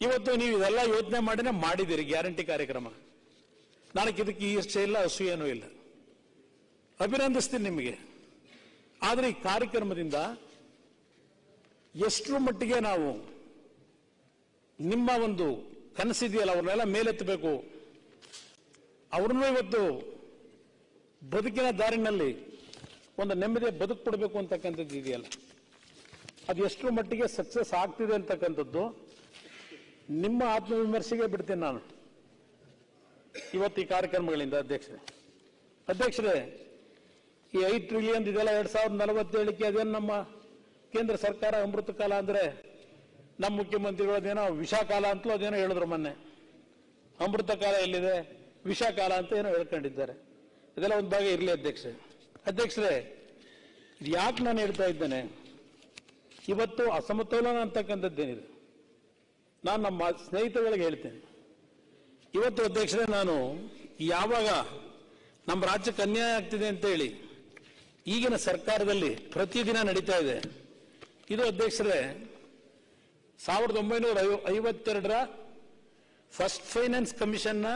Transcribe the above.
ಇವತ್ತು ನೀವು ಇದೆಲ್ಲ ಯೋಚನೆ ಮಾಡಿನೇ ಮಾಡಿದ್ದೀರಿ ಗ್ಯಾರಂಟಿ ಕಾರ್ಯಕ್ರಮ. ನನಗೆ ಇದಕ್ಕೆ ಇಷ್ಟ ಇಲ್ಲ, ಅಸೂಯೇನೂ ಇಲ್ಲ, ಅಭಿನಂದಿಸ್ತೀನಿ ನಿಮಗೆ. ಆದರೆ ಈ ಕಾರ್ಯಕ್ರಮದಿಂದ ಎಷ್ಟರ ಮಟ್ಟಿಗೆ ನಾವು ನಿಮ್ಮ ಒಂದು ಕನಸಿದೆಯಲ್ಲ ಅವ್ರನ್ನೆಲ್ಲ ಮೇಲೆತ್ತಬೇಕು, ಅವ್ರನ್ನೂ ಇವತ್ತು ಬದುಕಿನ ದಾರಿನಲ್ಲಿ ಒಂದು ನೆಮ್ಮದಿಯ ಬದುಕು ಕೊಡಬೇಕು ಅಂತಕ್ಕಂಥದ್ದು ಇದೆಯಲ್ಲ, ಅದು ಎಷ್ಟರ ಮಟ್ಟಿಗೆ ಸಕ್ಸಸ್ ಆಗ್ತಿದೆ ಅಂತಕ್ಕಂಥದ್ದು ನಿಮ್ಮ ಆತ್ಮವಿಮರ್ಶೆಗೆ ಬಿಡ್ತೀನಿ ನಾನು ಇವತ್ತು ಈ ಕಾರ್ಯಕ್ರಮಗಳಿಂದ. ಅಧ್ಯಕ್ಷರೇ, ಈ 5 ಟ್ರಿಲಿಯನ್ ಇದೆಲ್ಲ 2047ಕ್ಕೆ ಅದೇನು ನಮ್ಮ ಕೇಂದ್ರ ಸರ್ಕಾರ ಅಮೃತ ಕಾಲ ಅಂದ್ರೆ ನಮ್ಮ ಮುಖ್ಯಮಂತ್ರಿಗಳು ಅದೇನೋ ವಿಷಾಕಾಲ ಅಂತಲೂ ಅದೇನೋ ಹೇಳಿದ್ರು ಮೊನ್ನೆ. ಅಮೃತ ಕಾಲ ಎಲ್ಲಿದೆ, ವಿಷಾಕಾಲ ಅಂತ ಏನೋ ಹೇಳ್ಕೊಂಡಿದ್ದಾರೆ. ಇದೆಲ್ಲ ಒಂದು ಭಾಗ ಇರಲಿ ಅಧ್ಯಕ್ಷರೇ. ಇದು ಯಾಕೆ ನಾನು ಹೇಳ್ತಾ ಇದ್ದೇನೆ, ಇವತ್ತು ಅಸಮತೋಲನ ಅಂತಕ್ಕಂಥದ್ದೇನಿದೆ, ನಾನು ನಮ್ಮ ಸ್ನೇಹಿತರುಗಳಿಗೆ ಹೇಳ್ತೇನೆ. ಇವತ್ತು ಅಧ್ಯಕ್ಷರೇ, ನಾನು ಯಾವಾಗ ನಮ್ಮ ರಾಜ್ಯಕ್ಕೆ ಅನ್ಯಾಯ ಆಗ್ತಿದೆ ಅಂತ ಹೇಳಿ ಈಗಿನ ಸರ್ಕಾರದಲ್ಲಿ ಪ್ರತಿದಿನ ನಡೀತಾ ಇದೆ. ಇದು ಅಧ್ಯಕ್ಷರೇ 1952ರ ಫಸ್ಟ್ ಫೈನಾನ್ಸ್ ಕಮಿಷನ್ನ